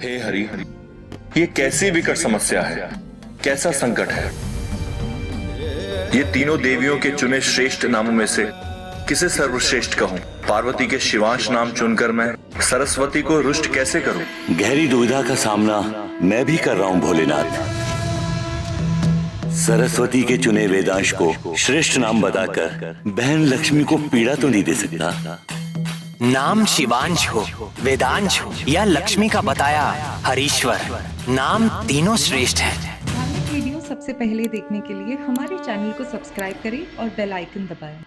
हे हरि, ये कैसी विकट समस्या है, कैसा संकट है। ये तीनों देवियों के चुने श्रेष्ठ नामों में से किसे सर्वश्रेष्ठ कहूं? पार्वती के शिवांश नाम चुनकर मैं सरस्वती को रुष्ट कैसे करूं? गहरी दुविधा का सामना मैं भी कर रहा हूं भोलेनाथ। सरस्वती के चुने वेदांश को श्रेष्ठ नाम बताकर बहन लक्ष्मी को पीड़ा तो नहीं दे सकता। नाम शिवांश हो, वेदांश हो या लक्ष्मी का बताया हरीश्वर, नाम तीनों श्रेष्ठ है। धार्मिक वीडियो सबसे पहले देखने के लिए हमारे चैनल को सब्सक्राइब करें और बेल आइकन दबाएं।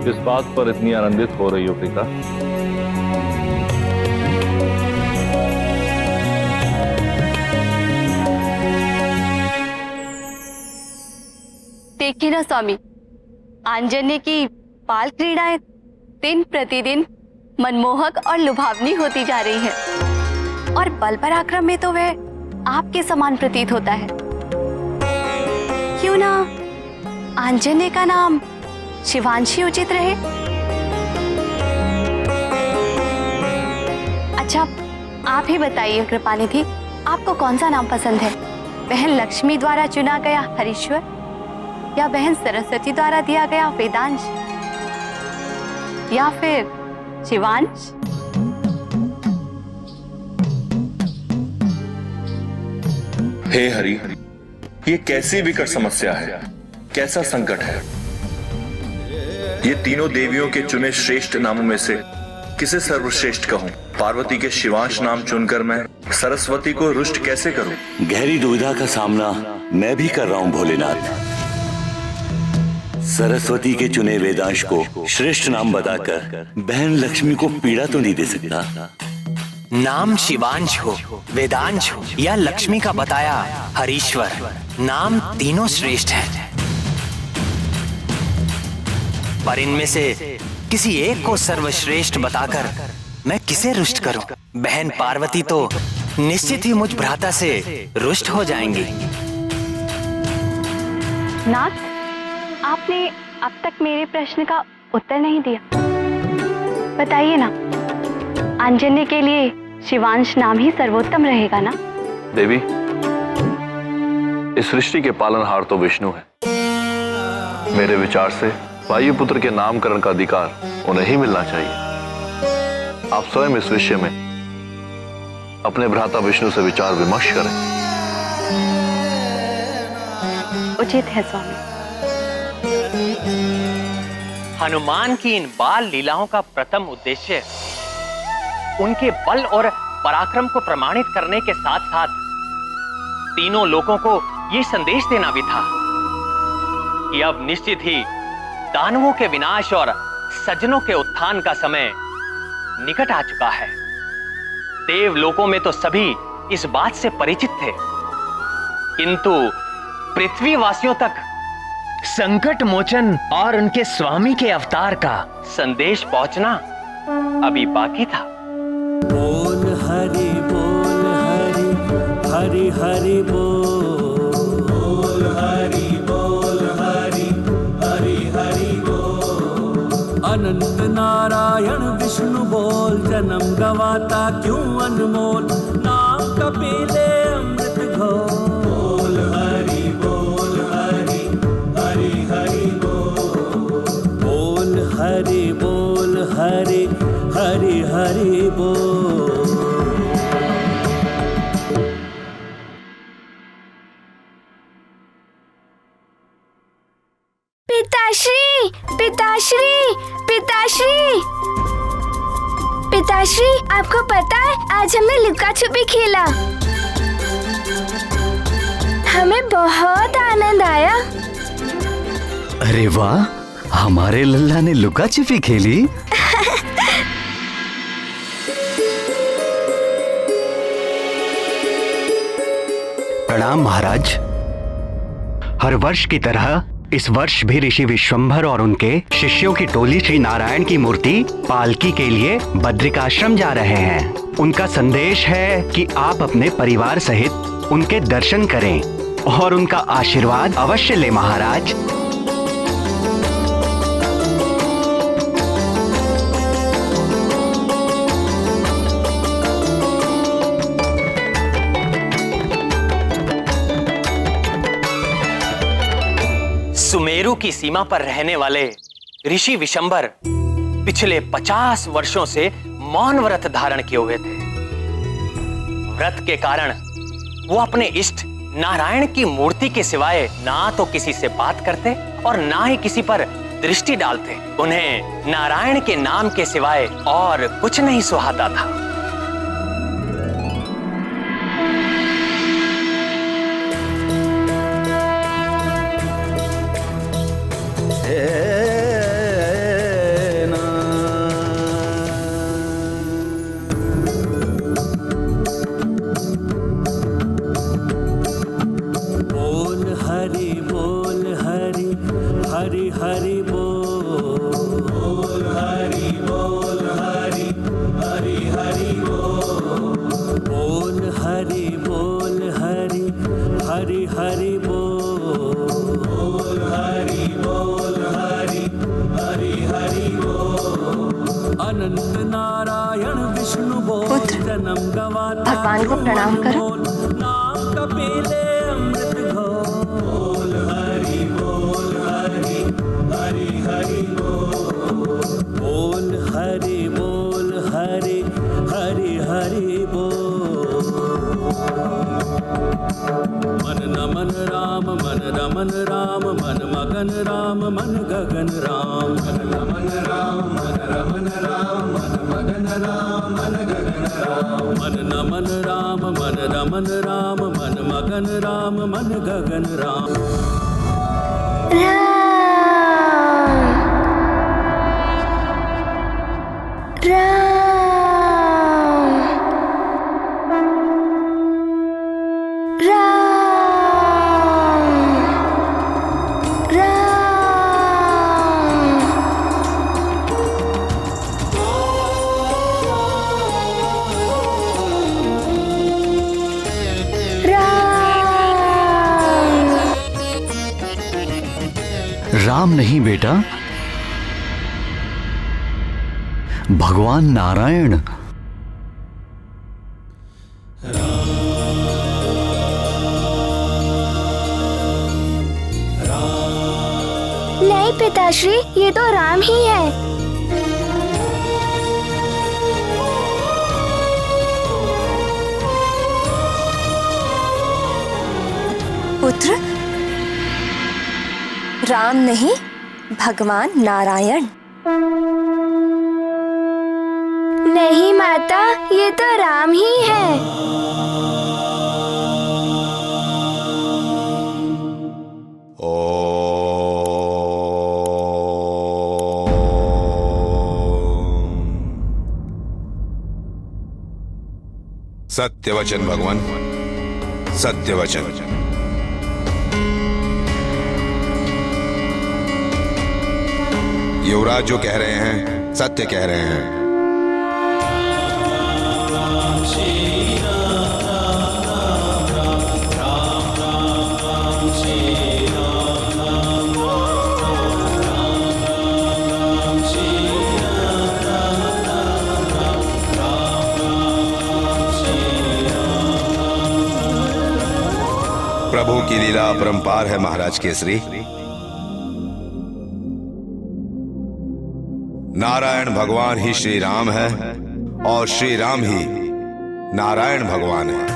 किस बात पर इतनी आनंदित हो रही हो पिता? देखिए ना स्वामी, आंजन्य की बाल क्रीड़ाएं दिन प्रतिदिन मनमोहक और लुभावनी होती जा रही है और बल पराक्रम में तो वह आपके समान प्रतीत होता है। क्यों ना आंजन्य का नाम शिवांशी उचित रहे। अच्छा, आप ही बताइए कृपानिधि, आपको कौन सा नाम पसंद है? बहन लक्ष्मी द्वारा चुना गया हरीश्वर या बहन सरस्वती द्वारा दिया गया वेदांश या फिर शिवांश? हे हरि, ये कैसी विकट समस्या है, कैसा संकट है। ये तीनों देवियों के चुने श्रेष्ठ नामों में से किसे सर्वश्रेष्ठ कहूं? पार्वती के शिवांश नाम चुनकर मैं सरस्वती को रुष्ट कैसे करूं? गहरी दुविधा का सामना मैं भी कर रहा हूं भोलेनाथ। सरस्वती के चुने वेदांश को श्रेष्ठ नाम बताकर बहन लक्ष्मी को पीड़ा तो नहीं दे सकता। नाम शिवांश हो, वेदांश हो या लक्ष्मी का बताया हरीश्वर, नाम तीनों श्रेष्ठ है। पर इनमें से किसी एक को सर्वश्रेष्ठ बताकर मैं किसे रुष्ट करूं? बहन पार्वती तो निश्चित ही मुझ भ्राता से रुष्ट हो जाएंगी। नाथ, आपने अब तक मेरे प्रश्न का उत्तर नहीं दिया। बताइए ना, अंजनी के लिए शिवांश नाम ही सर्वोत्तम रहेगा ना? देवी, इस सृष्टि के पालनहार तो विष्णु है। मेरे विचार से वायुपुत्र के नामकरण का अधिकार उन्हें ही मिलना चाहिए। आप स्वयं इस विषय में अपने भ्राता विष्णु से विचार विमर्श करें। उचित है स्वामी। हनुमान की इन बाल लीलाओं का प्रथम उद्देश्य उनके बल और पराक्रम को प्रमाणित करने के साथ साथ तीनों लोगों को यह संदेश देना भी था कि अब निश्चित ही दानवों के विनाश और सज्जनों के उत्थान का समय निकट आ चुका है। देवलोकों में तो सभी इस बात से परिचित थे, किंतु पृथ्वीवासियों तक संकट मोचन और उनके स्वामी के अवतार का संदेश पहुंचना अभी बाकी था। बोल हरि हरि हरि बोल हरि हरि बोल। अनंत नारायण विष्णु बोल, जन्म गवाता क्यों अनमोल, नाम कपिले अमृत घोल। हरि हरि बोल हरि हरि बोल। पिताश्री, पिताश्री, पिताश्री, पिताश्री, आपको पता है आज हमने लुका छुपी खेला। हमें बहुत आनंद आया। अरे वाह, हमारे लल्ला ने लुका छिपी खेली। प्रणाम महाराज। हर वर्ष की तरह इस वर्ष भी ऋषि विश्वंभर और उनके शिष्यों की टोली श्री नारायण की मूर्ति पालकी के लिए बद्रिकाश्रम जा रहे हैं। उनका संदेश है कि आप अपने परिवार सहित उनके दर्शन करें और उनका आशीर्वाद अवश्य लें महाराज। सुमेरु की सीमा पर रहने वाले ऋषि विशंबर पिछले 50 वर्षों से मौन व्रत धारण किए हुए थे। व्रत के कारण वो अपने इष्ट नारायण की मूर्ति के सिवाय ना तो किसी से बात करते और ना ही किसी पर दृष्टि डालते। उन्हें नारायण के नाम के सिवाय और कुछ नहीं सुहाता था। अनंत नारायण विष्णु बोल, जन्म गवाता भगवान को प्रणाम करो। नाम कपिले अमृत घोल। हरि हरि बोल हरि हरि बोल। मन नमन राम मन रमन राम, मन मगन राम मन गगन राम। मन नमन राम मन रमन राम, मन मगन राम मन गगन राम। मन नमन राम मन रमन राम, मन मगन राम मन गगन राम। राम नहीं बेटा, भगवान नारायण। नहीं पिताश्री, ये तो राम ही है। पुत्र, राम नहीं, भगवान नारायण। नहीं माता, ये तो राम ही है। सत्य वचन भगवान, सत्य वचन। युवराज जो कह रहे हैं सत्य कह रहे हैं। प्रभु की लीला अपरंपार है महाराज केसरी। नारायण भगवान ही श्री राम है और श्री राम ही नारायण भगवान है।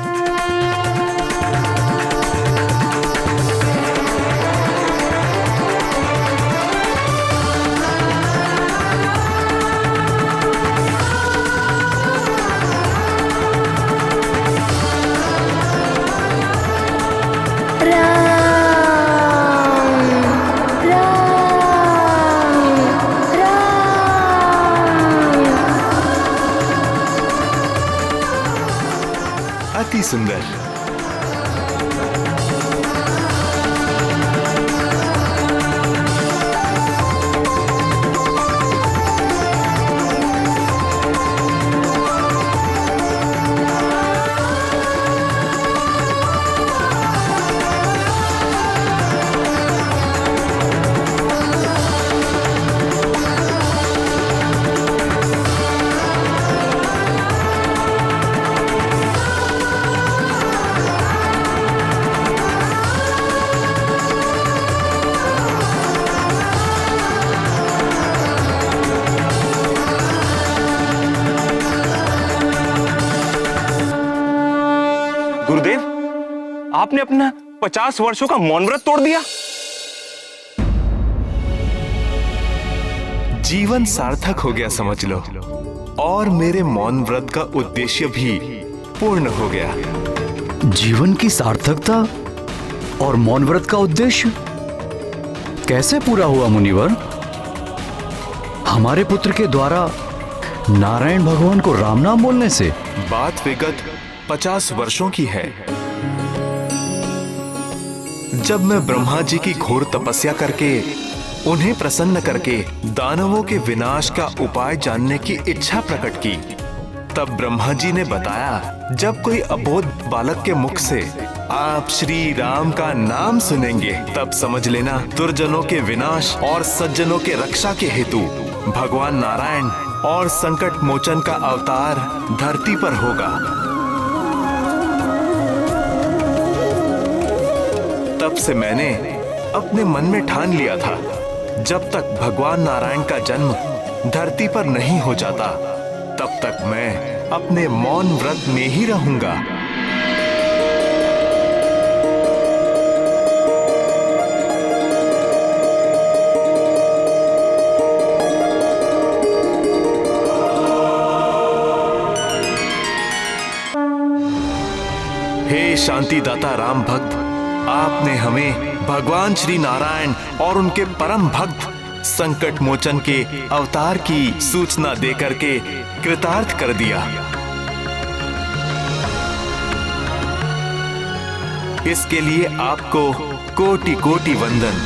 अति सुंदर। गुरुदेव, आपने अपना 50 वर्षों का मौन व्रत तोड़ दिया। जीवन सार्थक हो गया समझ लो, और मेरे मौन व्रत का उद्देश्य भी पूर्ण हो गया। जीवन की सार्थकता और मौन व्रत का उद्देश्य कैसे पूरा हुआ मुनिवर? हमारे पुत्र के द्वारा नारायण भगवान को राम नाम बोलने से? बात विगत 50 वर्षों की है, जब मैं ब्रह्मा जी की घोर तपस्या करके उन्हें प्रसन्न करके दानवों के विनाश का उपाय जानने की इच्छा प्रकट की। तब ब्रह्मा जी ने बताया, जब कोई अबोध बालक के मुख से आप श्री राम का नाम सुनेंगे, तब समझ लेना दुर्जनों के विनाश और सज्जनों के रक्षा के हेतु भगवान नारायण और संकट मोचन का अवतार धरती पर होगा। तब से मैंने अपने मन में ठान लिया था, जब तक भगवान नारायण का जन्म धरती पर नहीं हो जाता, तब तक मैं अपने मौन व्रत में ही रहूंगा। हे शांतिदाता राम भक्त, आपने हमें भगवान श्री नारायण और उनके परम भक्त संकट मोचन के अवतार की सूचना देकर के कृतार्थ कर दिया। इसके लिए आपको कोटि कोटि वंदन।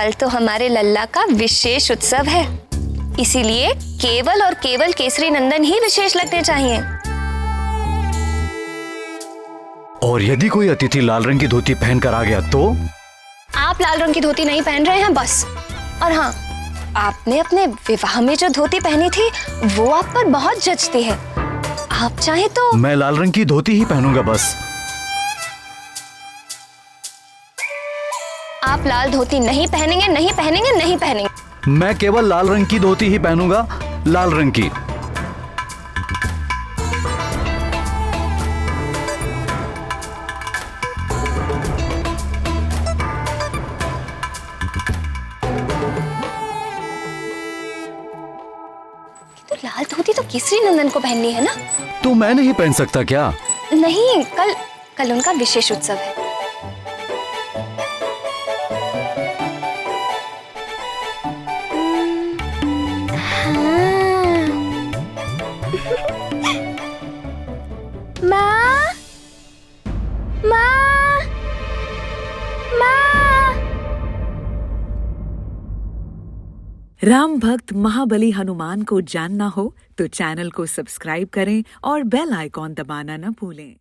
कल तो हमारे लल्ला का विशेष उत्सव है, इसीलिए केवल और केवल केसरी नंदन ही विशेष लगने चाहिए। और यदि कोई अतिथि लाल रंग की धोती पहनकर आ गया तो? आप लाल रंग की धोती नहीं पहन रहे हैं बस। और हाँ, आपने अपने विवाह में जो धोती पहनी थी वो आप पर बहुत जचती है। आप चाहे तो। मैं लाल रंग की धोती ही पहनूंगा बस। आप लाल धोती नहीं पहनेंगे, नहीं पहनेंगे, नहीं पहनेंगे। मैं केवल लाल रंग की धोती ही पहनूंगा, लाल रंग की। तो लाल धोती तो केसरी नंदन को पहननी है ना? तो मैं नहीं पहन सकता क्या? नहीं, कल उनका विशेष उत्सव है। माँ, माँ, माँ। राम भक्त महाबली हनुमान को जानना हो तो चैनल को सब्सक्राइब करें और बेल आइकॉन दबाना न भूलें।